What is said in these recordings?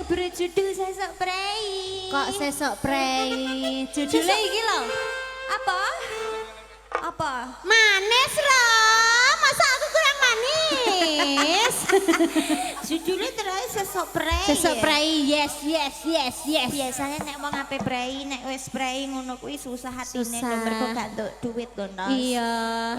berjudul Sesok Prei. Kok Sesok Prei? Judulnya iki lho. Apa? Apa? Manis loh. Masa aku kurang manis? Judulnya terus Sesok Prei. Sesok Prei. Yes. Biasanya nek wong ape prei, nek wis prei ngono kuwi susah hatine Susah. lho mergo gak entuk duit lho, Nos. Iya.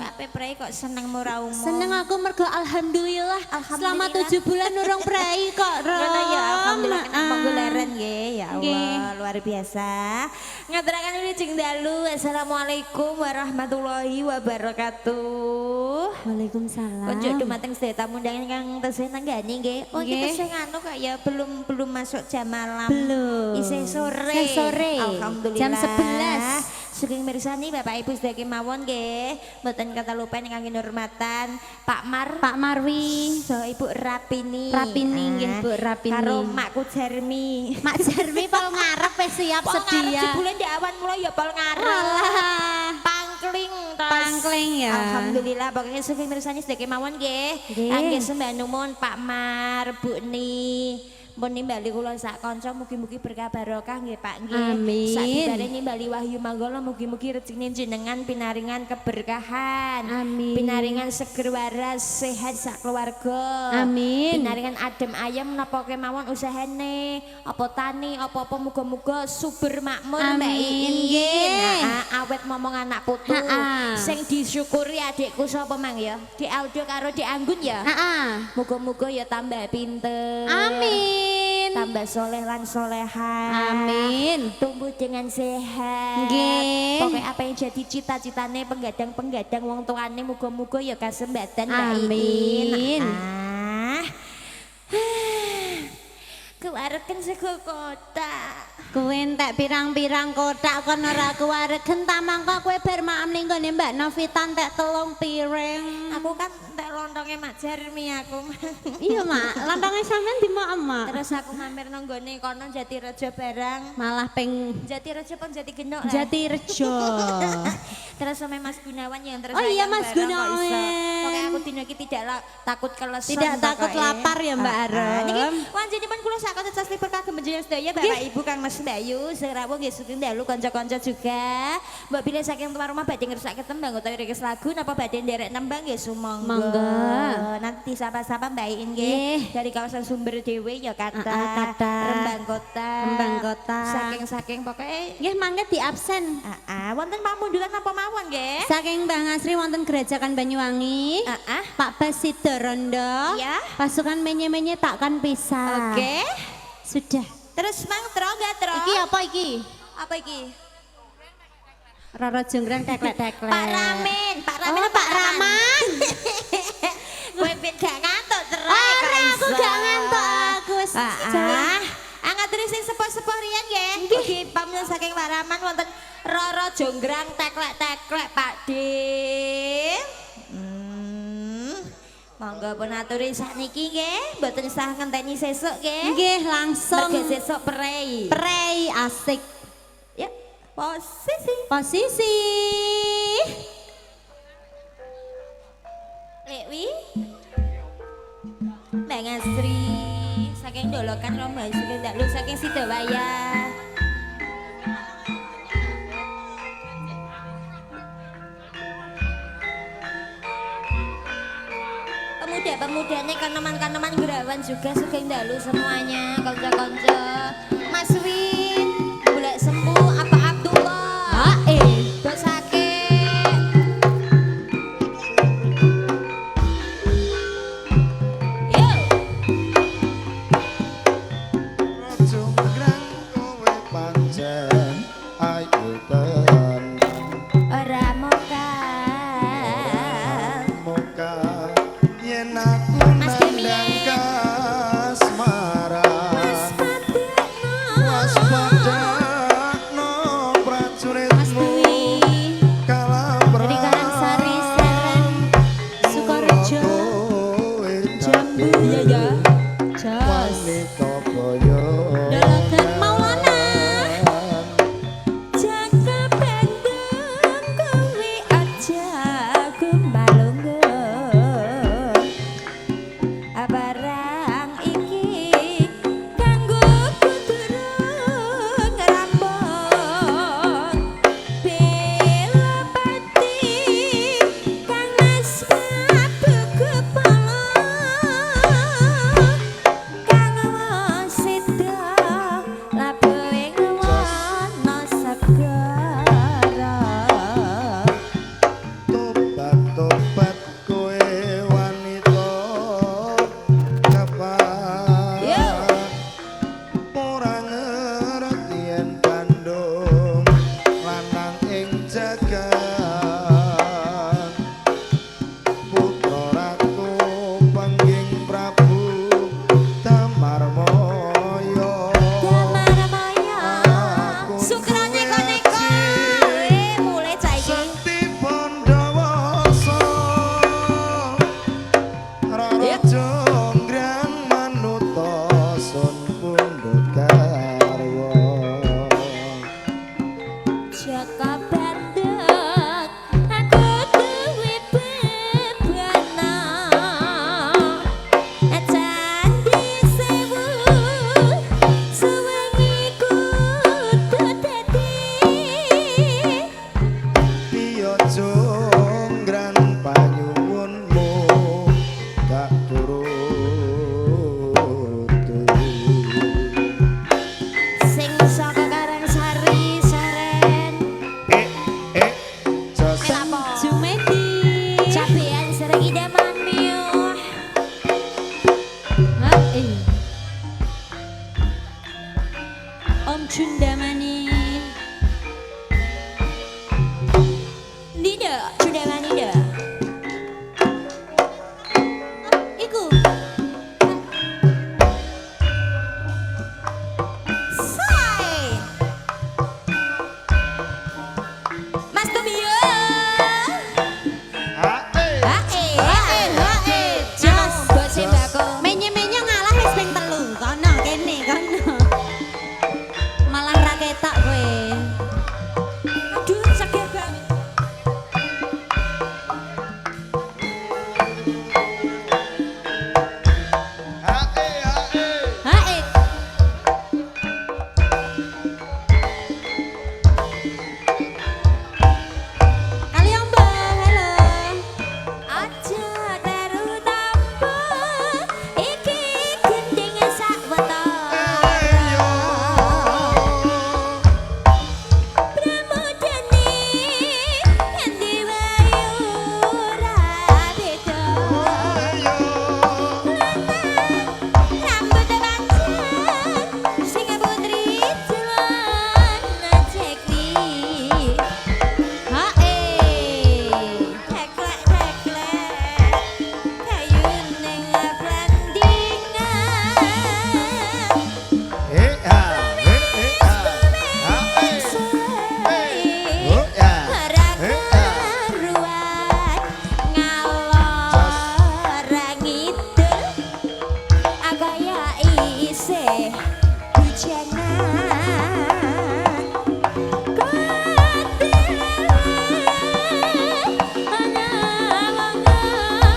Ape prei kok seneng murah umum. Seneng aku mergo alhamdulillah. Selama Alhamdulillah. 7 bulan urung prei kok, Rom. Ngono ya, alhamdulillah kena penggularen nggih. Ya Allah, Nggih. luar biasa. Ngaturaken wilujeng dalu. Assalamualaikum warahmatullahi wabarakatuh. Waalaikumsalam. Konjuk dumateng sedaya tamu undangan kang tesih nanggani nggih. Oh, iki Nggih. tesih anu kok ya belum masuk jam malam. Belum. Isih sore. Isih sore. Alhamdulillah. Jam 11. Sugeng mirsani Bapak Ibu sedaya kemawon nggih. Mboten kata lupa ingkang kinurmatan Pak Mar. Pak Marwi. So Ibu Rapini. Rapini nggih, Bu Rapini. Karo Makku Jermi. Mak Jarmi pol ngarep wis siap Pol ngarep sedia. jebule di awan mulai ya pol ngarep. Alah. Pangkling tos. Pangkling ya. Alhamdulillah pokoknya sugeng mirsani sedaya kemawon nggih. Nggih. Angge sembah nuwun Pak Mar, Bu Ni. Mun nimbali kula sak kanca mugi-mugi berkah barokah nggih Pak nggih. Amin. Sakibare nimbali wahyu manggala mugi-mugi rezekine jenengan pinaringan keberkahan. Amin. Pinaringan seger waras, sehat sak keluarga. Amin. Pinaringan adem ayem napa kemawon usahane, apa tani, apa-apa muga-muga subur makmur Mbak Amin. Iin. Nggih. Nah, awet momong anak putu. Ha-ha. Sing disyukuri adikku sapa mang ya? Di Aldo karo di Anggun ya. Heeh. Muga-muga ya tambah pinter. Amin. Tambah soleh lan solehan. Amin. Tumbuh dengan sehat. Nggih. Pokoknya apa yang jadi cita-citane penggadang-penggadang wong tuane muga-muga ya kasembatan Mbak Amin. Iin. Ah. Kewareken sego kotak. Kowe entek pirang-pirang kotak kon ora kuwaregen ta mangko kowe bar maem ning gone Mbak Novita entek 3 piring. Aku kan entek lontonge Mak Jarmi aku. Iya, Mak. Lontongnya sampean di maem, Mak. Terus aku mampir nang gone kono Jatirejo barang. Malah peng Jatirejo pun Jati Genok lah. Jatirejo. Terus sama Mas Gunawan yang terus Oh iya, sayang Mas barang kok Gunawan. iso. Pokoknya aku dino iki tidak takut keleson. Tidak takut pokoknya. lapar ya, Mbak Arum. Niki wanjenipun kula sak konco slipper kagem jenengan sedaya Bapak Ibu Kang Mas Bayu, Serawu nggih sugeng dalu kanca-kanca juga. Mbak bilih saking tuan rumah badhe ngersake tembang utawi request lagu napa badhe nderek nembang nggih sumangga. Monggo. Nanti sapa-sapa Mbak Iin nggih Nggih. dari kawasan Sumber Dewe ya kata. Kata. Rembang Kota. Rembang Kota. Saking pokoknya Nggih mangke di absen. wonten pamundulan apa mawon nggih? Saking Mbah Ngasri wonten Gerajakan Banyuwangi. Pak Basido Rondo. Iya. Pasukan menye-menye takkan pisah. Oke. Sudah. Terus mang tro enggak tro? Iki apa iki? Apa iki? Roro Jonggrang teklek-teklek. Pak Ramin, Pak Ramin. Oh, Pak Raman. Kowe ben gak ngantuk terus. Ora aku gak ngantuk aku wis jalan. Angaturi sing sepuh-sepuh riyen nggih. Mugi pamun saking Pak Raman wonten Roro Jonggrang teklek-teklek Pak Dim. Monggo pun aturi sakniki nggih, mboten sah ngenteni sesuk nggih. Nggih langsung. Mergo sesuk prei. Prei asik. Ya, posisi. Posisi. Lewi. Mbak Ngasri. Saking dolokan Romo saking dalu saking Sidowaya. Pemuda-pemudanya kaneman-kaneman gerawan juga sugeng dalu semuanya konco-konco. Mas Win, Bulek Sembuh, apa Abdullah? Dok sakit. Yo. Jonggrang kowe pancen ayu tenan Ora moka. muka yen aku Mas Demi. nandang kasmaran was Cundamani. Nida, sudah mani dah. Iku. Say. Mas Tobio. Ae. Hae. Jos, bos sembako. Menye-menye ngalah wis ping 3. Kono kene kono. Malah ra ketok kowe. Aduh, sakit banget. Ae. Hae. Kali Mbak, halo. Aja daru tampo iki gending sak Ayo. Pramodane endi wae ora beda. Ayo. Rambut pancen sing putri celana cekli. Hae. Teklek-teklek kayu ning glandingan. Ha. Ae. Oh ya. Ruan ngalor ngidul agaya isih hujanan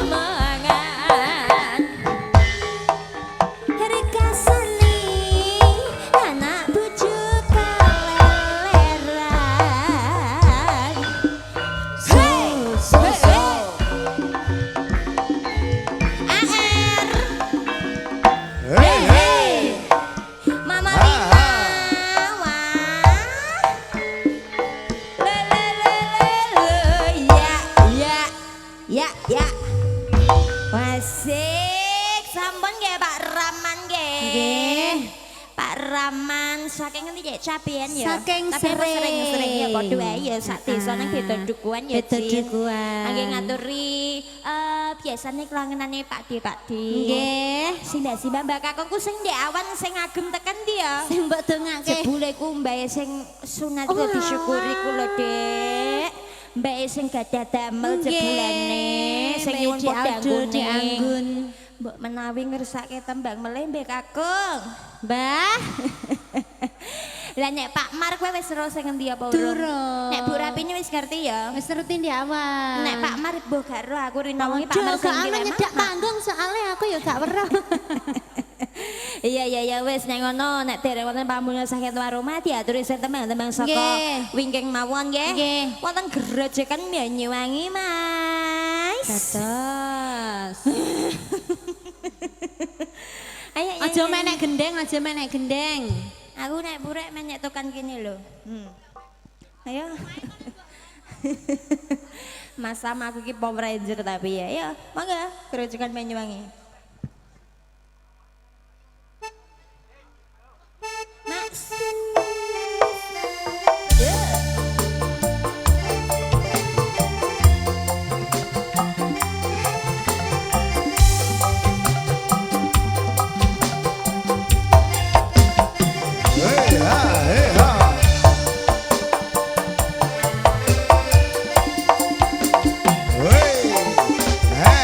mangan rekasane anak bojo keleleran. Hey, So. AR, Hey. Mama Ah, Rimawa. Le le le le le, ya. Wasik, sampun nggih Pak Raman nggih. Nggih. Pak Raman saking ngendi ya cabean ya? Saking Tapi apa Sering. sering-sering ya padha wae ya sak desa nang beda dukuhan ya. Beda Jin. dukuhan. Nggih ngaturi biasane kelangenane Pak D. Nggih. Simbah Mbak Kakungku sing ndek awan sing agem tekan ndi ya? Sing mbok dongake. Jebule ku mbae sing sunat Oh, kok disyukuri ku lho, alah. Dek. Mbae sing gadah damel jebulane sing nyuwun padha dianggun. anggun. Mbok menawi ngersake tembang meleh Mbak Kakung. Mbah. Lah nek Pak Mar kowe wis ero sing ngendi apa urung? Durung. Nek Bu Rapini wis ngerti ya. Wis ngerti ndi awal. Nek Pak Mar mbok gak ero aku rinawangi Pak Mar Aduh, gak sing ana ngendi nyedak memang. panggung soalnya aku ya gak weruh. Iya wis nek ngono nek dereng wonten pamunyan saking tuan rumah diaturi sing tembang-tembang saka Nggih. wingking mawon nggih. Nggih. Wonten gerejekan Banyuwangi, Mas. Dados. Ayo Aja nyanyi. menek gendeng, aja menek gendeng. Aku nek burek menyek tekan kene lho. Ayo. Mas sama aku ki Power Ranger tapi ya. Ya, mangga gerejekan Banyuwangi. Mas. Yeah. Hey ha. Hey ha. Hey. Ha.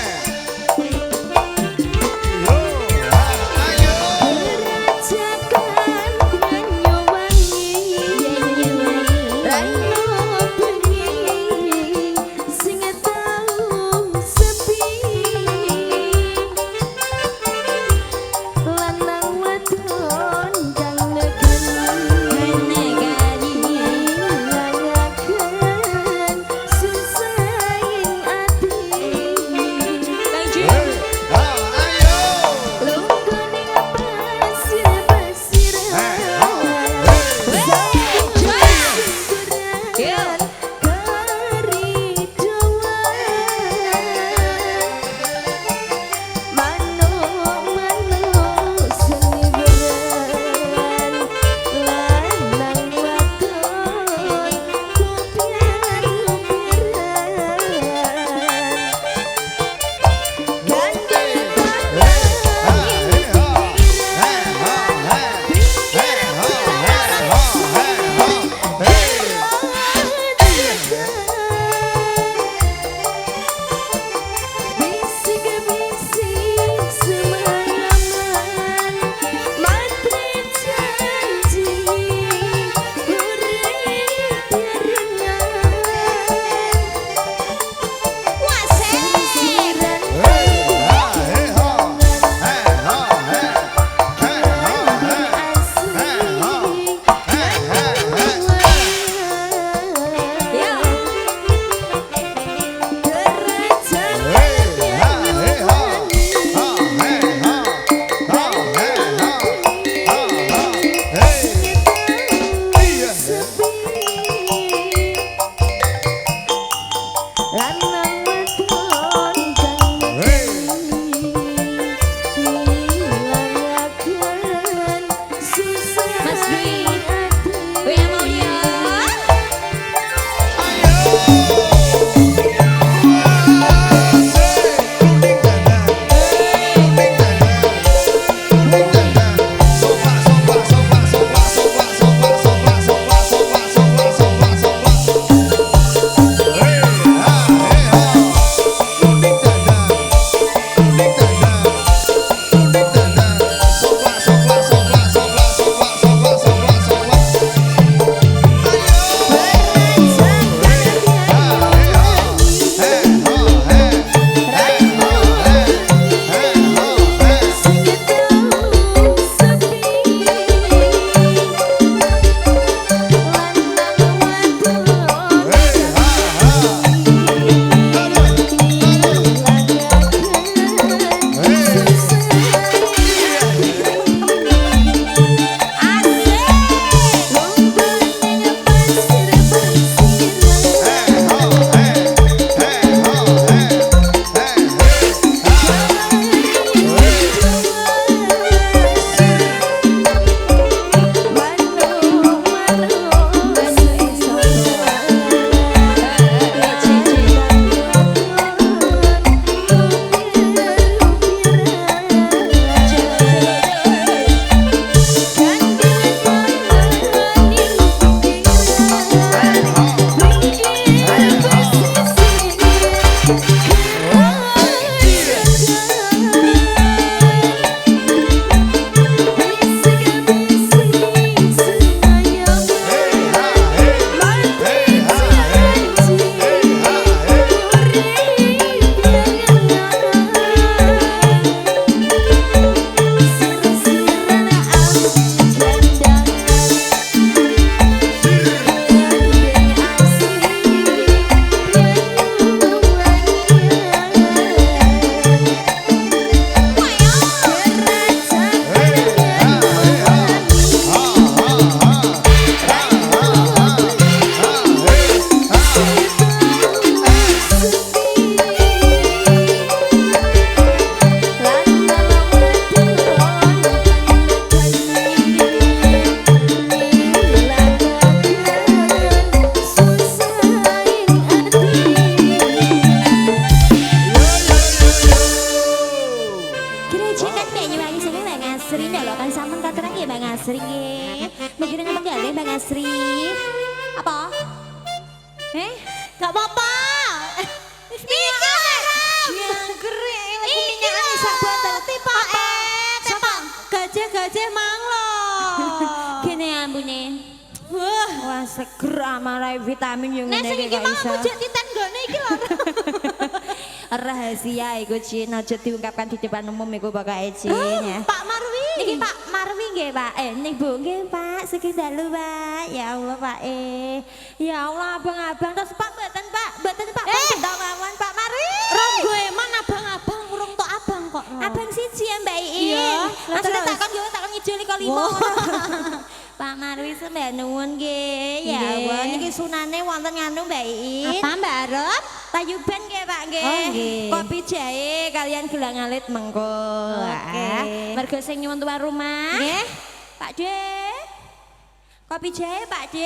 Bang Asri nggih. Begini napa nggih Bang Asri? Apa? Gak apa-apa. Iki jangkrik lagu minyak sak botol tipe Sepang gajah-gajah manglo. Gini ambune. Wah seger amarai vitamin yang Nek ngene sing iki iki gak mau iso. mujud titenggone iki lho. Rahasia iku Cin aja diungkapkan di depan umum iku pokoke Cin ya. Pak Marwi. Niki Pak Marwi nggih Pak. Nih Bu nggih Pak, sugeng dalu Pak. Ya Allah Pak Ya Allah abang-abang terus Pak mboten Pak, mboten Pak. Gendong mawon Pak Marwi. Ronggo eman abang-abang urung tok abang kok. Abang siji ya Mbak Iin. Iya, Maksudnya terus? takon yo takon ngidul iko limo. Pak Marwi sembah nuwun nggih. Ya Nggih. Allah niki sunane wonten nganu Mbak Iin. Apa Mbak Arep? Tayuban nggih Pak nggih. Oh, nggih. Kopi jahe kalian gelang alit mengko. Oke. Mergo sing nyuwun tuan rumah. Nggih. Pak D. Kopi jahe Pak D.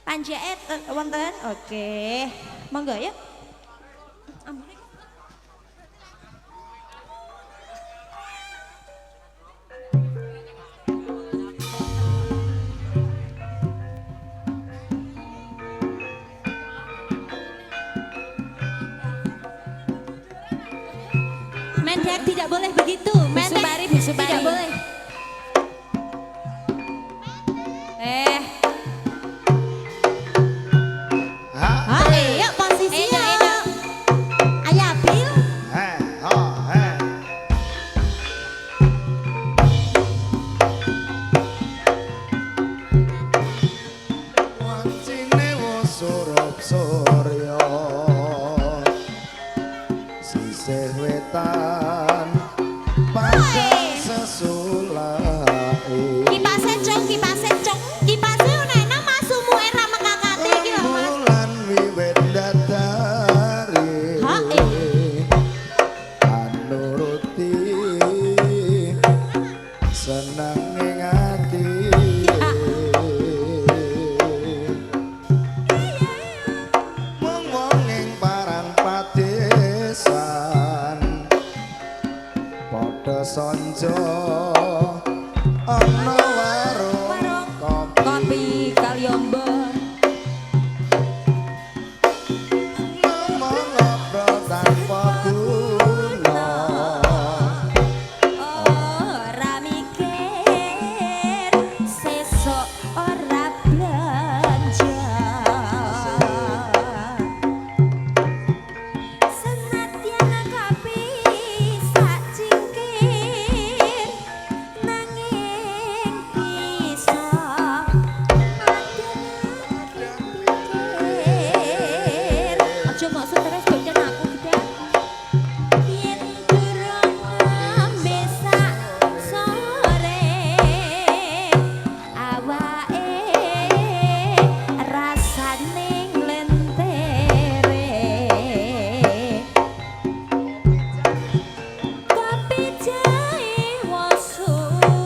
Panjait wonten. Oke. Monggo ya. Ampun. Mendek tidak boleh begitu. Mendek Bisubari, bisubari. tidak boleh. Ha. Ayo posisi Enak, ya. enak. Ayah Bil. He, ha, he. Wancine wis surup surya sisih wetan padang sesulai Kipase cung, kipase cung. Kipase ono enak masumu era mengangkati iki lho Mas. rembulan wiwit datari Ha, anuruti seneng ing ati wong-wong ing parang padesan padha sanja ana warung kopi Kopi Kaliombo. ngomong ngobrol tanpa guna Ora mikir sesuk ora belanja. Senadyan kopi sak cingkir nanging bisa mikir. Aja mok stres boten aku gedhe. Yen durung nembe sak sore awake rasane nglentere kopi jahe wasumunya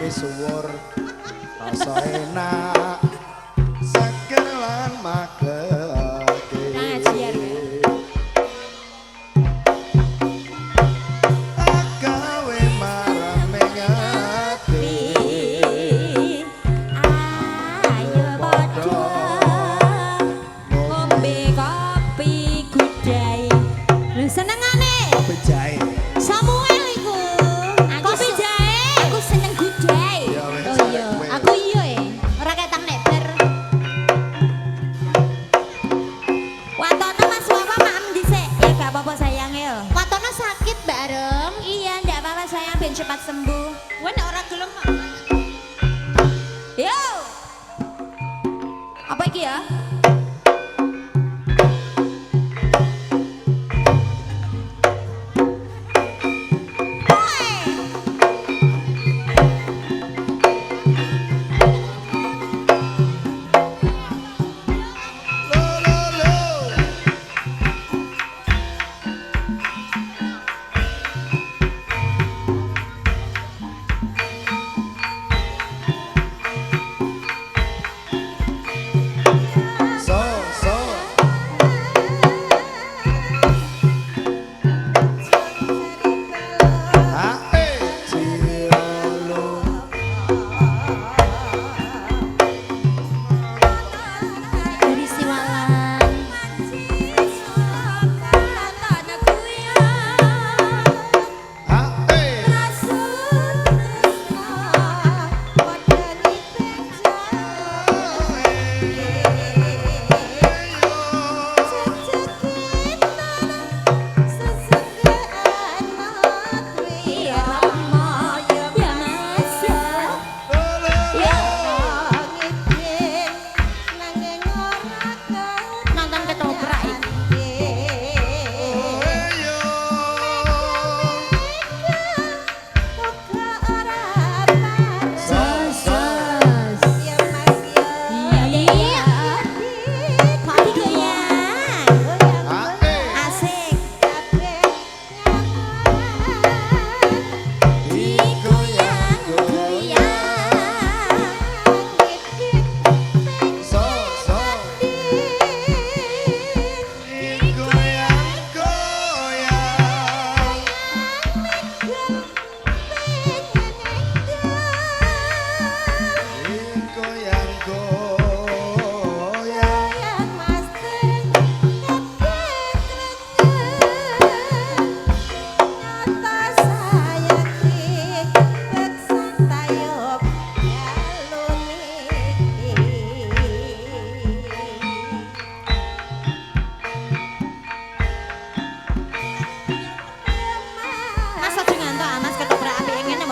misuwur rasa enak seger lan magete Ngajian. agawe marame ngati ayo padha ngombe kopi gudai. Lho senengane kopi jahe Samuel iku. Kopi jahe. Aku seneng gudai. ya wis Oh iya, kowe. aku iya ora ketang neber. Watono Mas Wawa maem dhisik. Ya gak apa-apa sayang ya. Watono sakit Mbak Arem. Iya, ndak apa-apa sayang ben cepat sembuh. Gue nek ora gelem kok. Yo. Apa iki ya? Lo, lo, lo.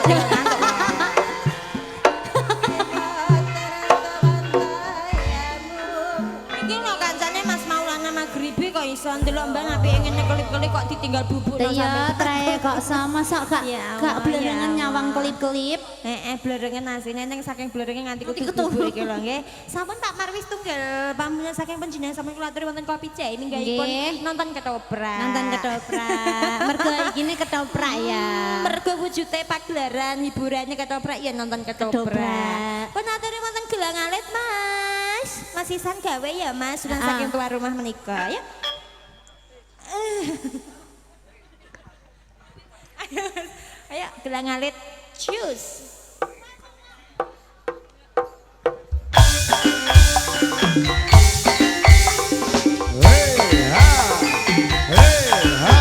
ngantuk. Iki lho kancane Mas Maulana Maghribi kok iso ndelok Mbak apike ngene kelip-kelip kok ditinggal bubuk nang Iya, sampean. trae kok sama sok gak Ya gak Allah, blerengen ya nyawang Allah. kelip-kelip. Blerengen asine ning saking blerengen nganti kudu bubuk iki lho nggih. Sampun Pak Marwis tunggal pamunya saking panjenengan sampun kula aturi wonten kopi Cai ninggahipun Nggih. nonton ketoprak. Nonton ketoprak. Mergo iki ketoprak ya. Mergo wujude pagelaran hiburannya ketoprak ya nonton ketoprak. Ketoprak. Pun aturi wonten gelang alit Mas. Mas Isan gawe ya Mas nang saking tuan rumah menika ya. Ayo gelang alit choose. Hey ha, hey ha,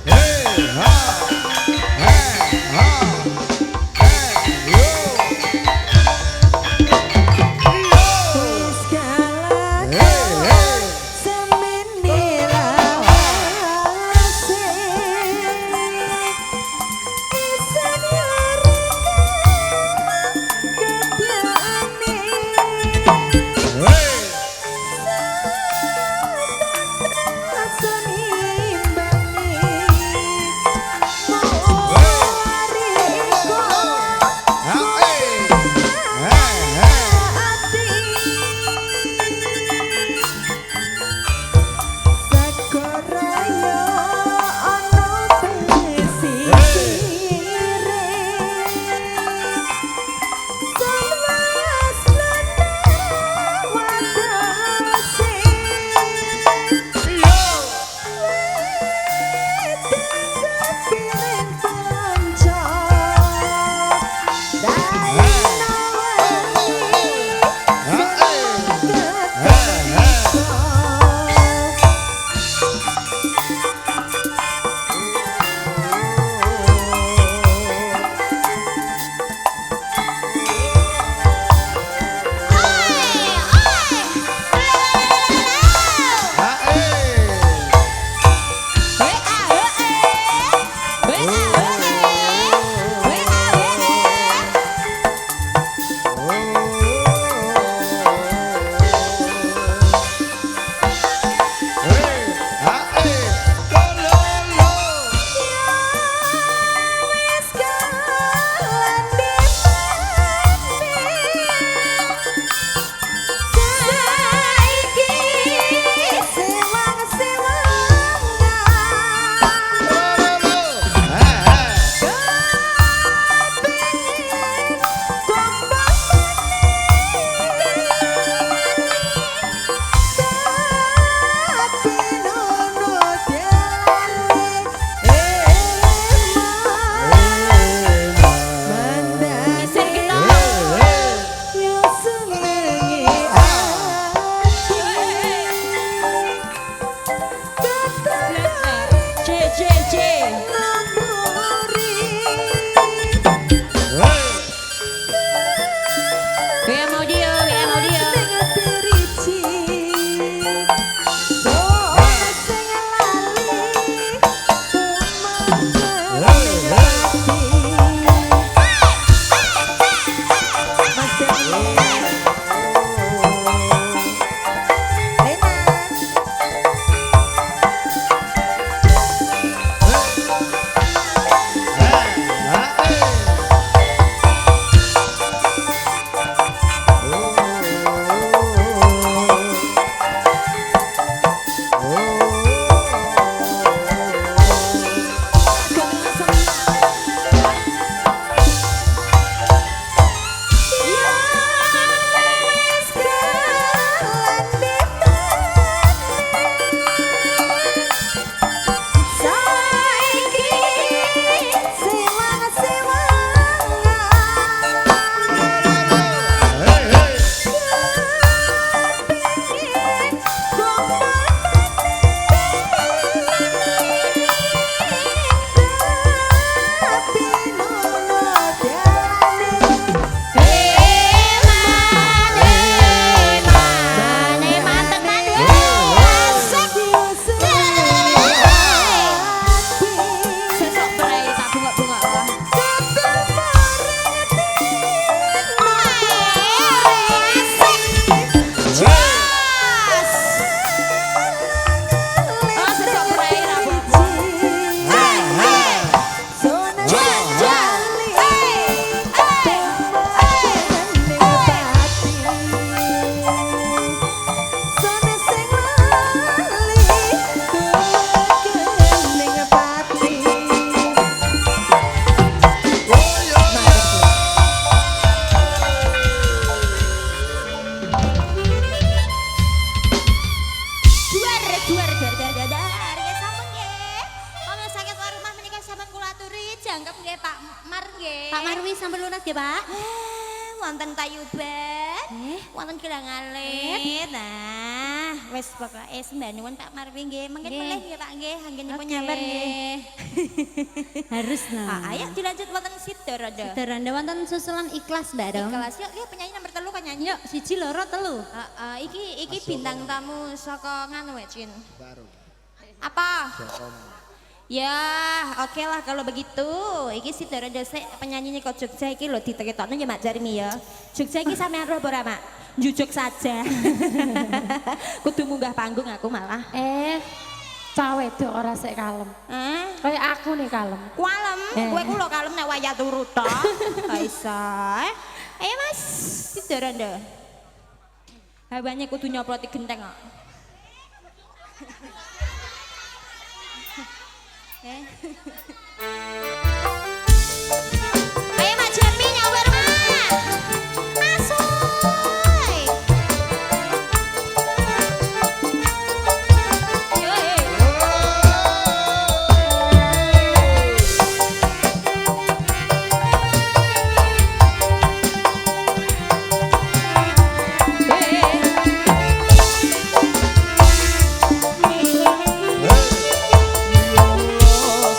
hey ha, hey ha, hey yo, yo, hey hey. nggih. Pak Marwi sampun lunas nggih, Pak? Wonten Tayuban, wonten Gelang Alit. Nah, wis pokoke sembah nuwun Pak Marwi nggih. Mangke Nggih. mulih nggih Pak nggih, anggen nyuwun Oke. nyambar nggih. Harus Ah, ayo dilanjut wonten Sidoranda. Deranda wonten susulan ikhlas, Mbak dong. Kelas yuk, penyanyi nomor 3 kan nyanyi. Yuk, siji loro telu. Iki bintang tamu saka nganu wae, Cin. Apa? Ya, oke lah kalau begitu. Iki si Dara Dose penyanyinya kok Jogja iki lho diteketokno ya Mak Jarmi ya. Jogja iki sampean roh ora Mak? Jujuk saja. Kudu munggah panggung aku malah. Cah wedok ora sik kalem. Kayak aku nih kalem. Kalem, kowe ku lho kalem nek wayah turu to. Gak isa. Ayo Mas, si Dara Nda. Hawane kudu nyoploti genteng kok. Ayo Mak Jarmi nyawer Mak. Asuy. Yo.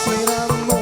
Sliramu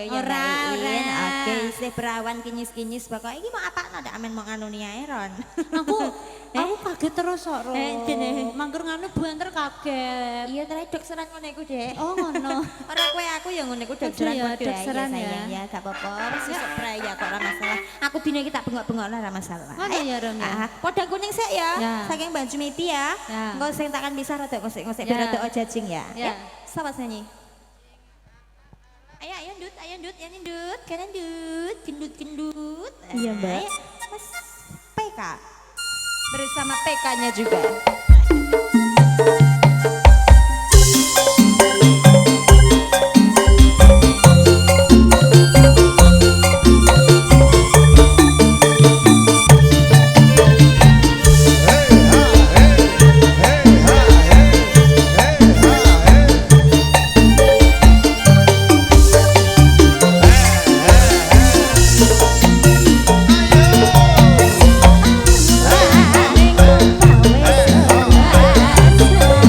ya Ora, Mbak Iin. ora. Oke, isih perawan kinyis-kinyis pokoknya iki mau apakno ndak amen mau nganuni ae Ron. Aku kaget terus kok, Ro. Dene. Mangger nganu banter kaget. Iya terus dokseran ngono iku, Dek. Oh, ngono. Ora kowe aku ya ngono iku dokseran Aduh, ya, padha ae dokseran ya. sayang ya, gak apa-apa. Wis besok praya kok ora masalah. Aku dine iki tak bengok-bengok ora masalah. Ngono ya, Ron, ya? Podang kuning sik ya. Ya. Saking Mbak Jumiti ya. Ya. Engko sing takkan bisa rada ngosek-ngosek Ya. biar rada ojajing ya. Ya. Selamat nyanyi. Ayo Ndut, ayo Ndut, ya Ndut, kanan Ndut, gendut-gendut. Iya, Mbak. Ayo, Mas PK. Bersama PK-nya juga. Ning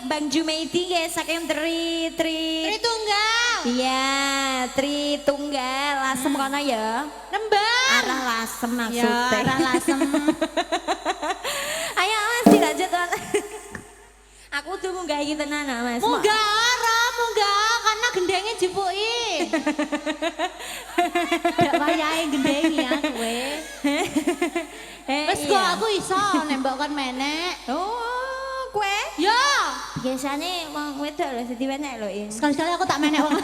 Bang Jumeidi nggih saking Tri. Tritunggal. Iya, Tritunggal Lasem kono ya. Rembang. Arah Lasem Ya, maksudnya. arah Lasem. Ayo Mas dilanjut Mas. Aku tuh munggah iki tenan Mas. Munggah karena gendengnya jepuki. Dak wayahe gendengi ya kowe. Wes kok iya. aku iso nembak kon menek. Oh, kue? Ya, Biasanya wong wedok lho dadi menek lho ini. sekali-sekali aku tak menek wong.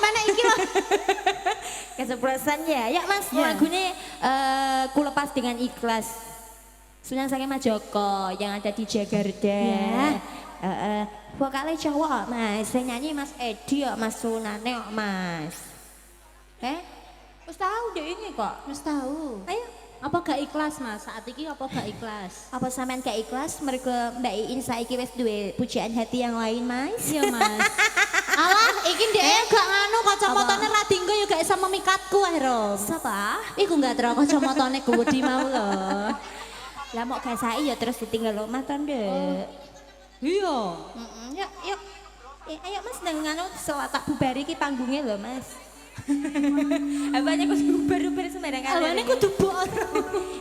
Menek iki lho. Kesempatan ya. Ya Mas, Ya. lagune ku lepas dengan ikhlas. Sunan Sange Majoko yang ada di Jakarta. Ya. Vokalnya cowok Mas, yang nyanyi Mas Edi kok, Mas Sunane kok Mas. Wis tahu deh ini kok. Wis tahu. Ayo, Apa gak ikhlas Mas? Saat iki apa gak ikhlas? apa sampean gak ikhlas mereka Mbak Iin saiki wis duwe pujaan hati yang lain Mas? Iya Mas. Alah, iki ndek gak nganu kacamatane ra dinggo ya gak iso memikatku ae, Rom. Siapa? Iku gak terus kacamatane gede mau lho. Lah mau gak saiki ya terus ditinggal omah to, Ndek. Iya. Yuk, yuk. Ayo Mas nang nganu tak bubari iki panggungnya lho Mas. Abane kudu bubar-bubar sembarangan. Awane kudu bor.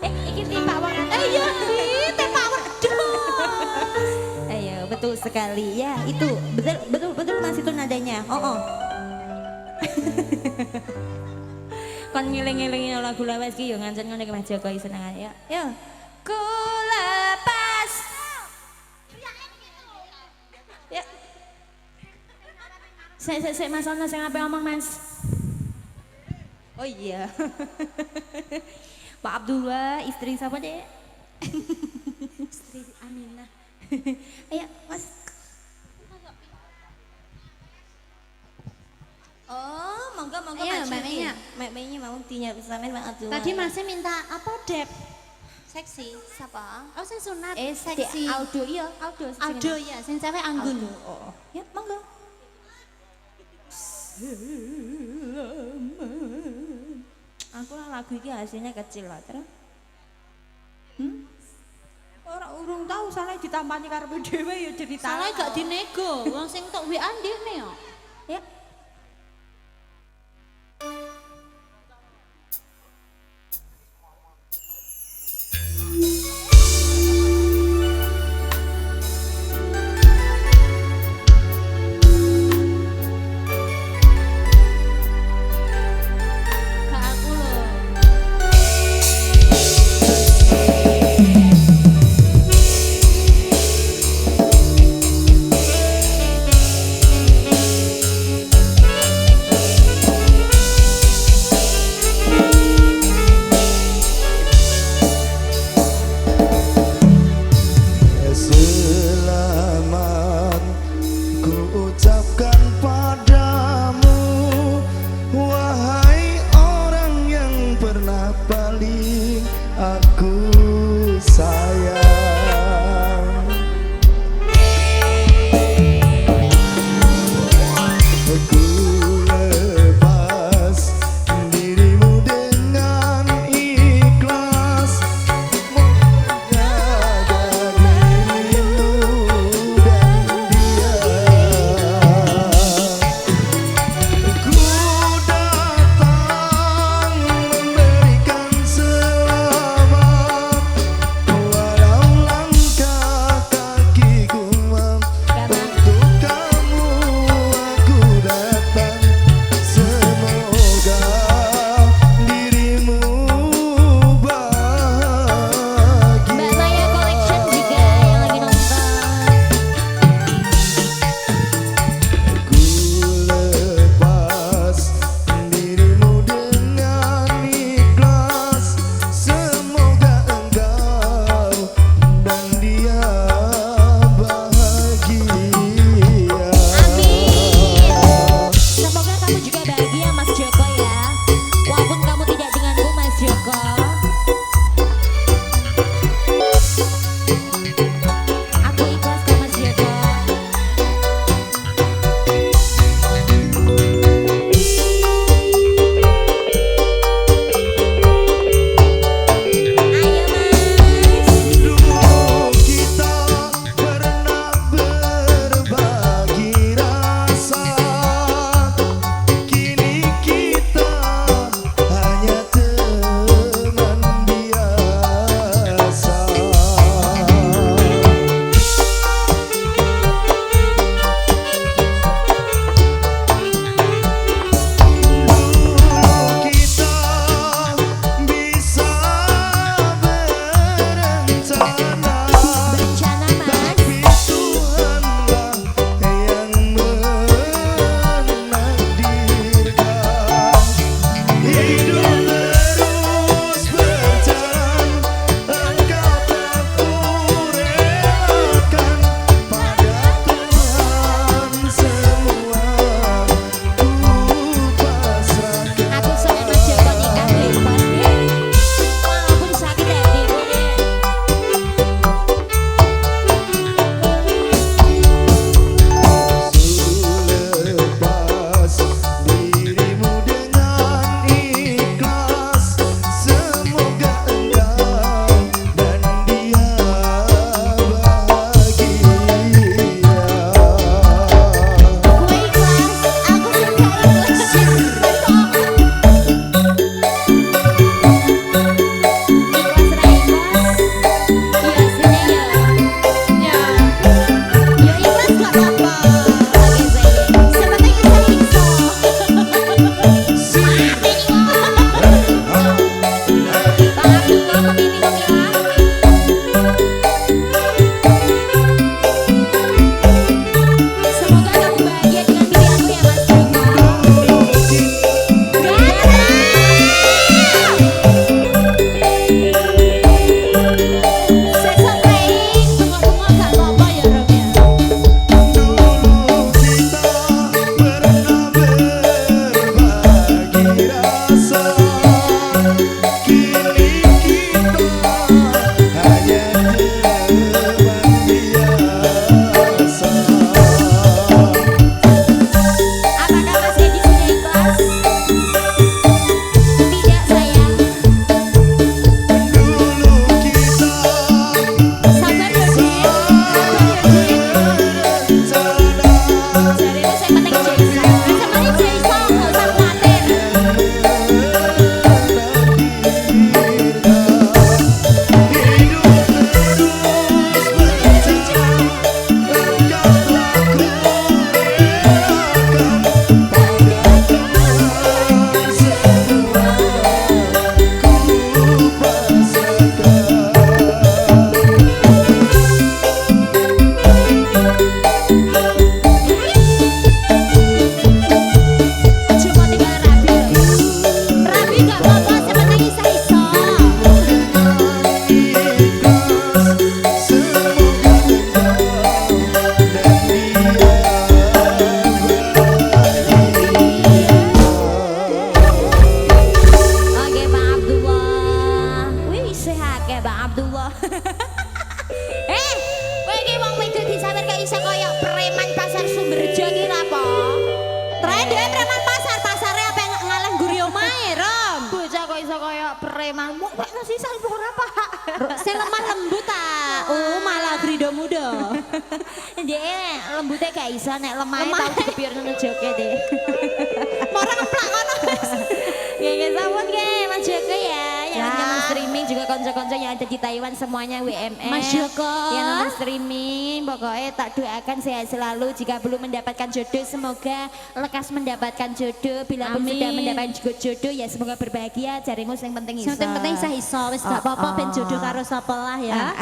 Iki timpak wong lanang. Iya, tempak wedhus. Ayo, betul sekali. Ya, itu betul Mas itu nadanya. Oh. Kon ngiling-ngilingin lagu lawas ki yo ngancen ngene Mas Joko senengan ya. Yo. Ku lepas. Ya. Sik Mas ono sing ape ngomong Mas. Oh iya. Pak Abdullah, istri siapa deh? Istri Aminah. Ayo, Mas. Oh, monggo Ayo, Mas. Mbak Menya. Mbak Menya mau dinyap sampean Pak Abdullah. Tadi Masnya minta apa, Dep? Seksi. siapa? Oh, sing sunat. Seksi. Aldo iya, Aldo. Aldo ya, sing cewek anggun. Aldo. Oh. Ya, monggo. Aku lah lagu ini hasilnya kecil lah terus. Orang urung tahu salah ditampani karepe dhewe ya jadi Salah gak dinego, wong sing tok WA ndekne yo. Ya. Gak aku lho. dia preman pasar, pasarnya apa yang ngalah guri omae, Rom. Bocah kok iso kaya preman. Kok nasi salpo ora Pak? Sing lemah lembut ta. Oh, malah grido muda. Dia lembutnya gak iso nek lemahnya tau dikepir nang joget deh. Mora ngeplak ngono. Gak sambut ge Mas Joko ya. Yang Ya. nonton streaming juga konco-konco yang ada di Taiwan semuanya WMS. Mas Joko. Yang nonton streaming pokoknya tak doakan sehat selalu. Jika belum mendapatkan jodoh semoga lekas mendapatkan jodoh. Bila pun Amin. sudah mendapatkan jodoh ya semoga berbahagia. Jarimu yang penting iso. Yang penting sah iso wis gak apa-apa ben jodoh karo sapa lah ya.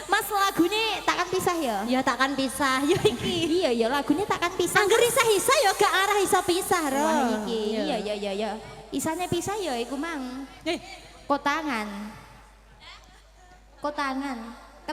Mas lagunya takkan pisah ya? Ya takkan pisah. Yo iki. Iya ya lagunya takkan pisah. Angger isah-isah yo gak arah iso pisah, Rom. Wah iki. Iya. Isane pisah ya iku mang. Kotangan. Kotangan.